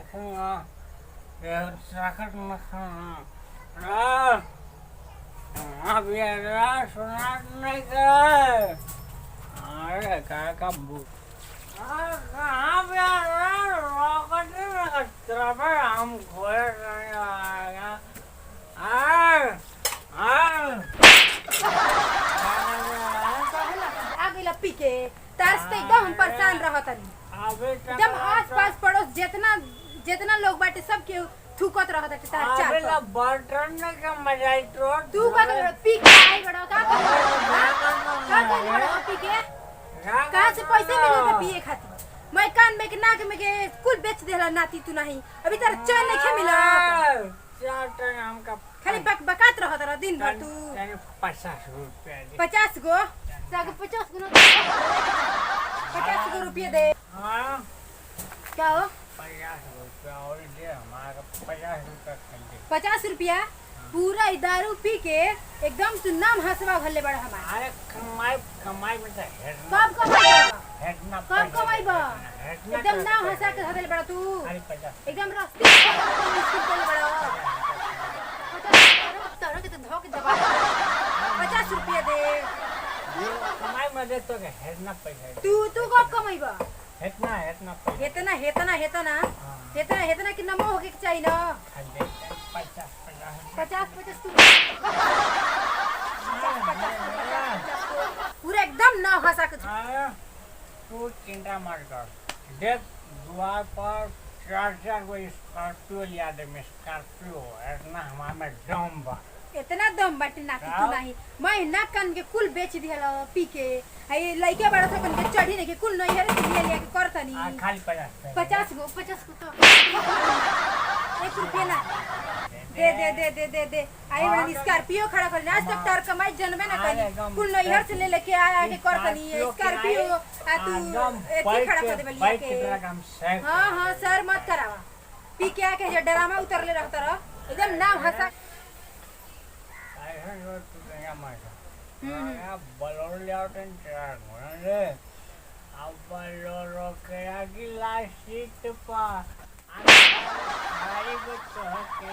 रखूंगा साकर अब यार सुना नहीं कर अरे का बुक कहाँ पे हम खोए पी के तरस तो एकदम हम परेशान रहतनी एकदम आस पास पड़ोस जितना लोग बाटे सब के थूकत रहत है तार चार अबे बर्तन में का मजा आई तू का पी के आई बड़ा का बड़ा पी के कहां से पैसे मिले थे पिए खातिर मैं कान में के नाक में के कुल बेच देला नाती तू नहीं अभी तार चैन नहीं मिला चार टन हम का खाली बकात रहत रह दिन भर तू 50 रुपया 50 गो साग 50 गो 50 गो रुपया दे हां क्या हो 50 रुपया और दे हमारा 50 रुपया खरीदे 50 रुपया पूरा दारू पी के एकदम तू नाम हंसवा भले बड़ा हमारा अरे कमाई में तो कब कमाई हेडना कब कमाई बा एकदम नाम हंसा के धले बड़ा तू अरे 50 एकदम रास्ते मुश्किल कर बड़ा 50 तारो के तो धो के दबा 50 रुपया दे कमाई में दे तो हेडना पैसा तू कब कमाई बा हेतना पैसा हेतना कि नमो होके चाहिए ना 50 तू पूरा एकदम ना हंसा के तू चिंता मत कर देख द्वार पर 4 गो स्कॉर्पियो लिया दे में स्कॉर्पियो इतना हमारे में दम बा इतना दम बाटे ना कि तू नहीं मैं ना कान के कुल बेच दिहला पी के आई लइके बड़ा सा कन के चढ़ी नहीं के कुल नहीं हरे लिया लिया के करतनी खाली 50 गो तो 1 रुपया ना दे आई वाली स्कॉर्पियो खड़ा कर आज तक तार कमाई जनबे ना करी कुल नहीं हर से ले लेके आया के करतनी स्कॉर्पियो आ तू एती खड़ा कर दे लिया के हां सर मत करावा पी के आके जो ड्रामा उतरले रहता रह एकदम नाम हंसा बलोर ले आउटन चार रे अब बलोर के अगला सीट पर हमारी बच्चों के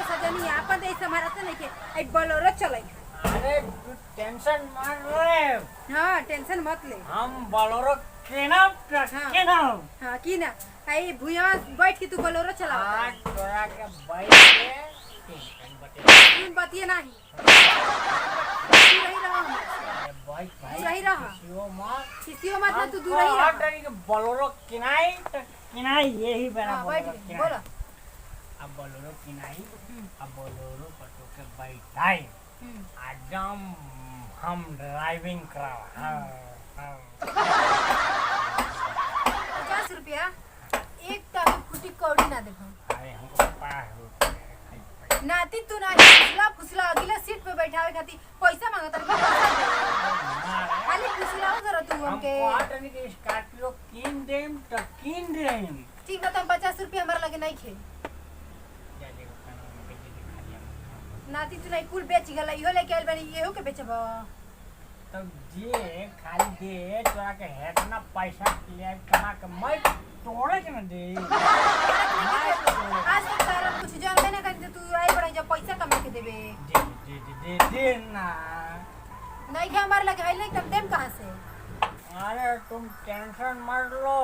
सजनी आपन दे हमारा से नहीं के आई बोलोरो चलाई अरे तू टेंशन मत ले हां टेंशन मत ले हम बोलोरो केना हां की ना आई भुया बैठ के तू बोलोरो चला आज तोरा के बैठ के तीन बतिए नहीं तू रही रहा किसियो मत ना तू दूर ही रह हट के बोलोरो किनाई यही बना बोलो अब बोलोरो किनाई अब बोलोरो पटो के बैठाई एकदम हम ड्राइविंग करावा 50 रुपया एक तक फुटी कौड़ी ना देखो अरे हमको 5 रुपया नाती तू ना फुसला अगला सीट पे बैठावे खाती पैसा मांगता खाली फुसलाओ जरा तू हमके हम आटनी के स्कॉर्पियो किन देम ठीक है तो 50 रुपया हमरा लगे नहीं खे नाती तू नहीं कुल बेच गला इहो लेके आइल बानी इहो के बेचबो तब जे खाली दे तोरा के हेतना पैसा ले कमा के मैं तोड़े के न दे आज तक सारा कुछ जानबे ना कर तू आई बड़ा जब पैसा कमा के देबे दे ना नहीं के हमारे लगे है नहीं तब देम कहां से अरे तुम टेंशन मत लो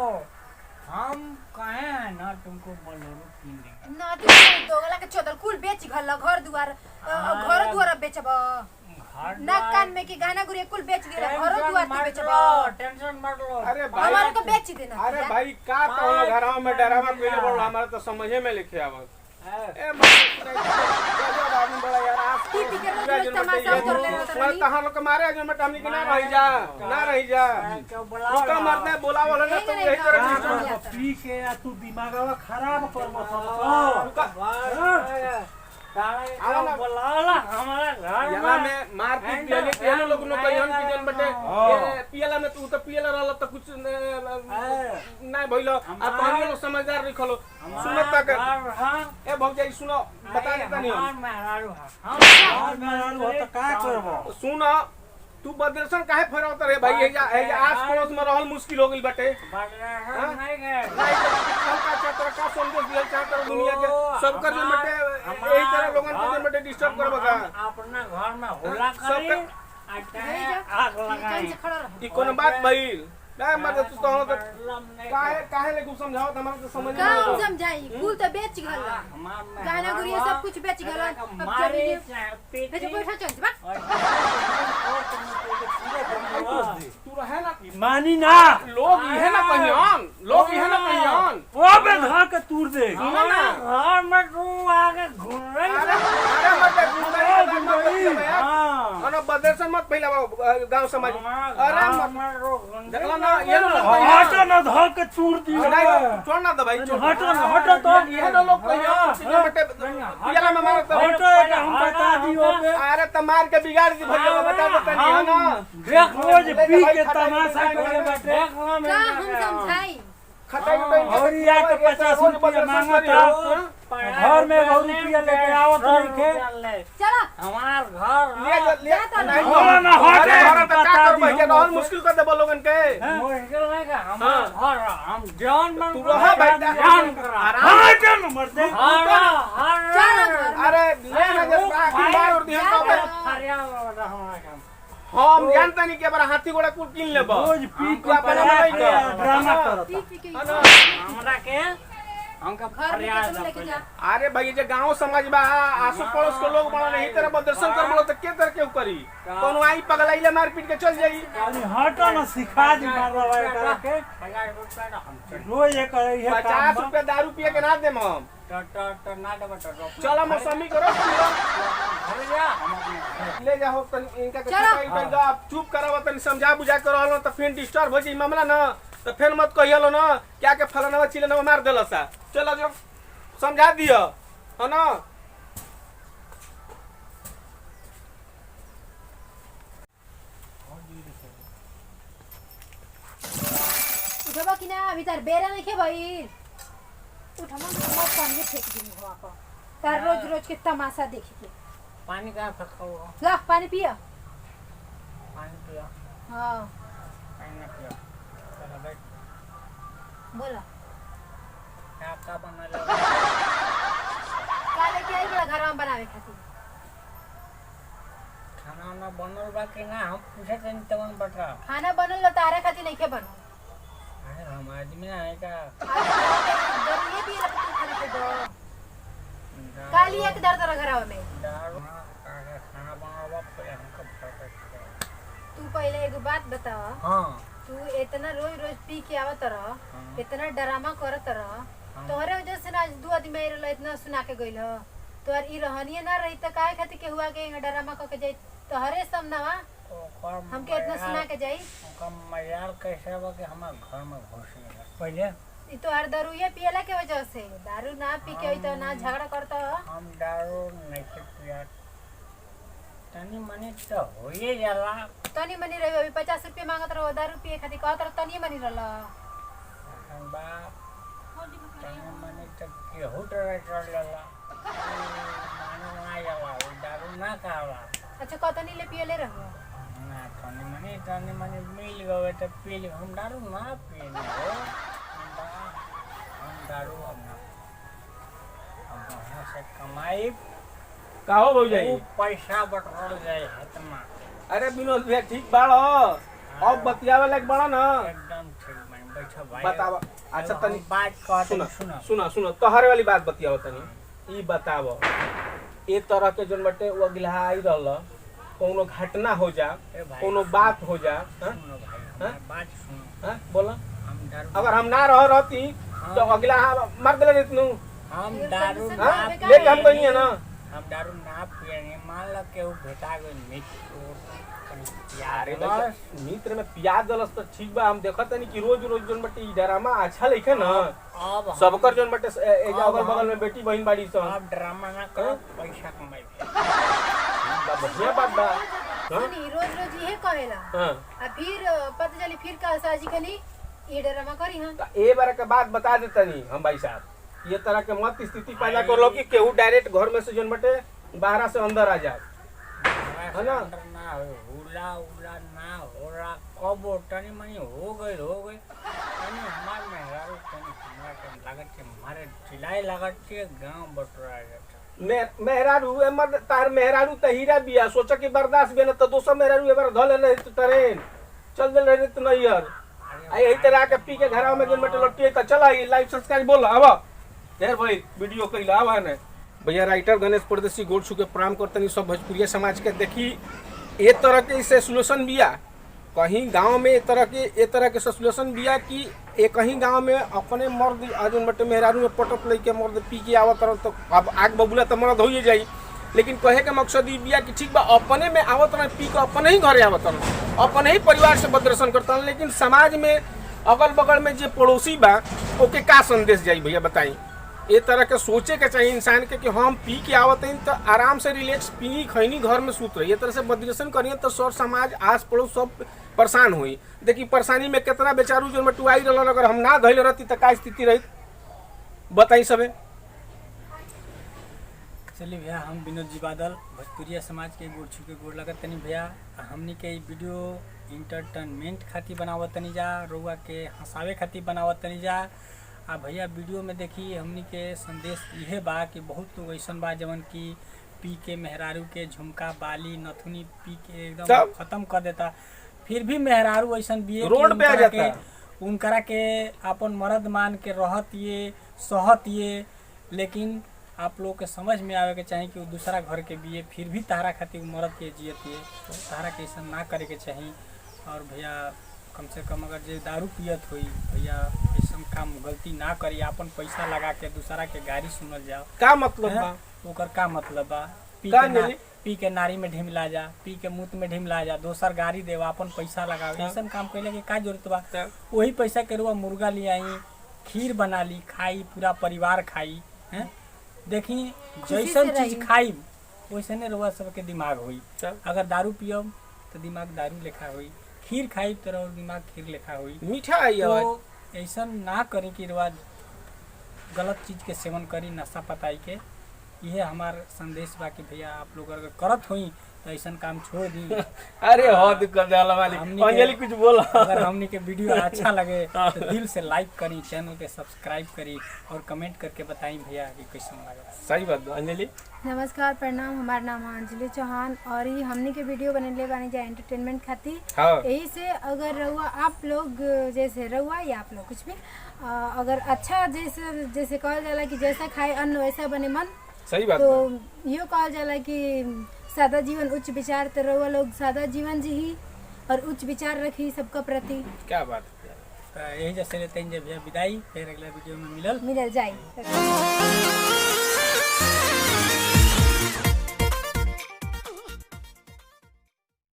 हम कहे हैं ना तुमको बोलोरो किन देंगे ना तू दोगला के चोदल कुल बेच घल घर दुआर बेचबो ना कान में के गाना गुरे कुल बेच दिला घर दुआर ते बेचबो टेंशन मत लो अरे भाई हमारे को बेच देना अरे भाई का कहलो घरवा में डरावा पहले बोल हमारा तो समझे में लिखे आवत ए आदमी बड़ा यार आप पी के रोज तमाशा कर ले मैं तहां लोग के मारे जो में हमनी के ना रही जा रुका मरने बोलावो ना तुम यही तरह पी के तू दिमागवा खराब कर मत बोलाला हमारा घर यहाँ में मार पीट पियले केनो लोग नो कहियन कि जन बटे पियला में तू तो पियला रहल त कुछ नहीं भइलो आ पानी लोग समझदार रखलो सुनो तक ए भौजाई सुनो बता देता नहीं हम मेहरारू और मेहरारू हो त का करबो सुनो तू बदरसन काहे फरावत रे भाई एजा आस पड़ोस में रहल मुश्किल हो गइल बाटे बदरसन नहीं गए नहीं तो का चाहत का संदेश दिया चाहत दुनिया के सब कर जो बटे यही तरह लोगन के जो बटे डिस्टर्ब करबा का अपना घर में होला करी आग लगाई ई कोन बात भइल ना मत तू तो काहे ले समझाओ हमरा तो समझ में का समझाई कुल तो बेच गल गाना गुड़िया सब कुछ बेच गल अब मारे भेज बैठा चल बा तू रहे ना मानी ना लोग इहे ना कहियन ओ बे धा के तूर दे सुनो ना घर में तू आगे घूम रही अरे मत घूम हां अन बदरसन मत पहला गांव समाज अरे मत देखला ना ये लोग हटो ना धा के तूर दी छोड़ ना दे भाई हटो तो ये लोग कहियन बटे पियला में मार हटो हम बता दियो बे अरे त मार के बिगाड़ दी भैया बता दो तनी है ना देख रोज पी के तमाशा करे बाटे का हम समझाई खटाई उठाई और या के 50 रुपया मांगता घर में 100 रुपया लेके आवत नहीं के चलो हमार घर ले ना ना हटे अरे त का कर भैया और मुश्किल कर दे लोगन के मुश्किल नहीं का हमार घर हम जान मन तू रहा भाई जान करा हटे न मर दे अरे ले ना जे मार और दिहन तो फरिया हमारा काम हम जानता नहीं के बार हाथी घोड़ा कुल किन लेबो रोज पी के ड्रामा करता हमरा के हमका घर फरिया में लेके जा अरे भाई जे गांव समाज बा आसो पड़ोस के लोग बड़ा नहीं तरह प्रदर्शन कर बोलो तो के तरह के करी कोनो आई पगलाइले मार पीट के चल जाई अरे हटो ना सिखा दी मार रहा है करके 50 रुपया हम रोज ये करे ये 50 रुपया दारू पिए के ना देम हम तो ना दबा तो चलो मौसमी करो भैया हम अपने ले जाओ तनी इनका के चलो। चुकाई कर जा चुप कराव तनी समझा बुझा कर रहलो त फिर डिस्टर्ब हो जाई मामला ना तो फिर मत कहियो ना क्या के फलाना चिलना मार देला सा चलो जो समझा दियो है ना उठबा कि ना अभी तार बेरा नहीं खे भइल उठमा तो मत पानी फेंक दी हुआ को तार रोज रोज के तमाशा देखी के पानी कहाँ फेंका हुआ ला पानी पिया पानी पिया हां पानी ना पिया चलो बैठ बोला क्या बना ले काले के आई बड़ा घर में बनावे खातिर खाना ना बनल बा कि ना हम पूछे तनी तवन बता खाना बनल ल तारे खातिर नहीं खे बनल अरे हम आदमी है का ये भी लपट खाना के दो काली एक दर दर घर में दारू खाना बनल बा पहले हमको बता तू पहले एक बात बता हां तू इतना रोज रोज पी के आवत रह इतना ड्रामा करत रह तोहरे वजह से ना आज 2 आदमी मेरे इतना सुना के गइल ह तोहर ई रहनिए ना रही त काहे खातिर के हुआ के ड्रामा क के जाई तोहरे समनावा हमके इतना सुना के जाई कम मजाल कैसे बा कि हमार घर में घुस गया पहले ई तोहर दारूए पियला के वजह से दारू ना पी के होई त ना झगड़ा करत हम दारू नहीं पिया तनी मनी तो होइए जाला तनी मनी रही अभी 50 रुपया मांगत रहो दारू पिए खातिर कहत रह तनी मनी रहल बा तनी मनी तो केहू तरह चल जाला मानो ना जाला वो दारू ना खाला अच्छा कतनी ले पियले रहो ना तनी मनी मिल गए तो पी ली हम दारू ना पिए हम दारू अब ना अब वहाँ से कमाई का हो हो जाई पैसा बटोर जाए हाथ में अरे विनोद भैया ठीक बाड़ो अब बतियावे लायक बड़ा ना एकदम ठीक मैं बैठो भाई बतावा अच्छा तनी बात कहते सुना सुना सुना सुना तोहरे वाली बात बतियाओ तनी ई बतावो ए तरह के जोन बटे वो गिलहाई रहल कोनो घटना हो जा ए भाई कोनो बात हो जा हां सुनो भाई हमारी बात सुनो हां बोला हम दारू अगर हम ना रहती तो अगला मार देले रहतनु हम दारू हां ना ले हम कहिए ना हम दारू ना पिए नहीं मान लो के वो भेटा गए मित्र अरे मित्र में प्याज दलस तो ठीक बा हम देखत नहीं कि रोज रोज जोन बटे ई ड्रामा अच्छा लिखे ना अब सबकर जोन बटे अगल बगल में बेटी बहन बाड़ी सब आप ड्रामा ना करो पैसा कमाई बढ़िया बात बा सुनी रोज रोज ये कहेला हां आ फिर पता चली फिर का साजी खली ये ड्रामा करी हां ए बार के बात बता देतनी हम भाई साहब ये तरह के मत स्थिति पैदा कर लो कि केहू डायरेक्ट घर में से जोन बटे बाहर से अंदर आ जाए है ना? ना हुला उला ना हो रहा कब तनी मनी हो गई तनी हमार मेहरारू तनी हमरा के लागत के मारे चिल्लाए लागत के गांव बटोरा जाता मेहरारू एमर तार मेहरारू त हीरा बिया सोचा कि बर्दाश्त बे न त दोसर मेहरारू एबार धले नहीं तो ट्रेन चल दे रहे तो नहीं यार आई यही तरह के पी के घरा में जन मटे लट्टी त चला ई लाइव सब्सक्राइब बोल आवा यार भाई वीडियो कइला आवा ने भैया राइटर गणेश परदेसी गोड़ छू के प्रणाम करतनी सब भोजपुरिया समाज के देखी ए तरह के इसे सोल्यूशन बिया कहीं गांव में ए तरह के सोल्यूशन बिया कि एक कहीं गांव में अपने मर्द आजन बटे मेहरारू में पटक लेके मर्द पी के आवत रह तो अब आग बबूला तो मर्द होइए जाई लेकिन कहे के मकसद ई बिया कि ठीक बा अपने में आवत रह पी के अपने ही घरे आवत रह अपने ही परिवार से प्रदर्शन करता लेकिन समाज में अगल बगल में जो पड़ोसी बा ओके का संदेश जाई भैया बताई ये तरह के सोचे के चाहिए इंसान के कि हम पी के आवत हैं तो आराम से रिलैक्स पीनी खैनी घर में सूत रही ये तरह से प्रदर्शन करिए तो सर समाज आस पड़ोस सब परेशान हुई देखिए परेशानी में कितना बेचारू जो टुआई रहा अगर हम ना धैले रहती तो का स्थिति रही बताई सबे। चलिए भैया हम विनोद जी बादल भोजपुरिया समाज के गोड़ छू के गोड़ लगत तनी भैया हमनी के वीडियो इंटरटेनमेंट खातिर बनावत तनी जा रउआ के हंसावे खातिर बनावत तनी जा आ भैया वीडियो में देखी हमनी के संदेश यह बा कि बहुत लोग ऐसन बा जवन की पी के मेहरारू के झुमका बाली नथुनी पी के एकदम खत्म कर देता फिर भी मेहरारू ऐसन भी रोड पे आ जाता उनकरा के अपन मर्द मान के रहत ये सहत ये लेकिन आप लोग के समझ में आवे के चाहिए कि दूसरा घर के बिये फिर भी तारा खातिर मर्द के जियत है तारा के ऐसा ना करे के चाहिए और भैया कम से कम अगर जे दारू पियत हुई भैया ऐसा काम गलती ना करी अपन पैसा लगा के दूसरा के गाड़ी सुनल जाओ का मतलब बा ओकर का मतलब बा पी के नारी में ढिमला जा पी के मुंह में ढिमला जा दोसर गाड़ी देवा अपन पैसा लगाओ ऐसा काम कैले के का जरूरत बा वही पैसा के रुआ मुर्गा ले आई खीर बना ली खाई पूरा परिवार खाई है देखी जैसन चीज खाई वैसने रुआ सबके दिमाग हुई अगर दारू पियब तो दिमाग दारू लेखा हुई खीर खाई तो दिमाग खीर लेखा हुई मीठा आई तो ऐसा ना करी कि रुआ गलत चीज के सेवन करी नशा पताई के यह हमार संदेश बा कि भैया आप लोग अगर करत हुई तो ऐसा काम छोड़ दी अरे हद कर जाला वाली अंजलि कुछ बोला अगर हमनी के वीडियो अच्छा लगे तो दिल से लाइक करी चैनल के सब्सक्राइब करी और कमेंट करके बताई भैया कि कैसा लगा सही बात अंजलि। नमस्कार प्रणाम हमारा नाम है अंजलि चौहान और ये हमनी के वीडियो बनेले बानी जा एंटरटेनमेंट खातिर यही से अगर रहुआ आप लोग जैसे रहुआ या आप लोग कुछ भी अगर अच्छा जैसे कहल जाला कि जैसा खाए अन्न वैसा बने मन सही बात तो यो कहल जाला कि सादा जीवन उच्च विचार तो रहुआ लोग सादा जीवन जी और उच्च विचार रखी सबका प्रति क्या बात तो यही जैसे लेते हैं भैया विदाई फिर अगला वीडियो में मिलल जाए।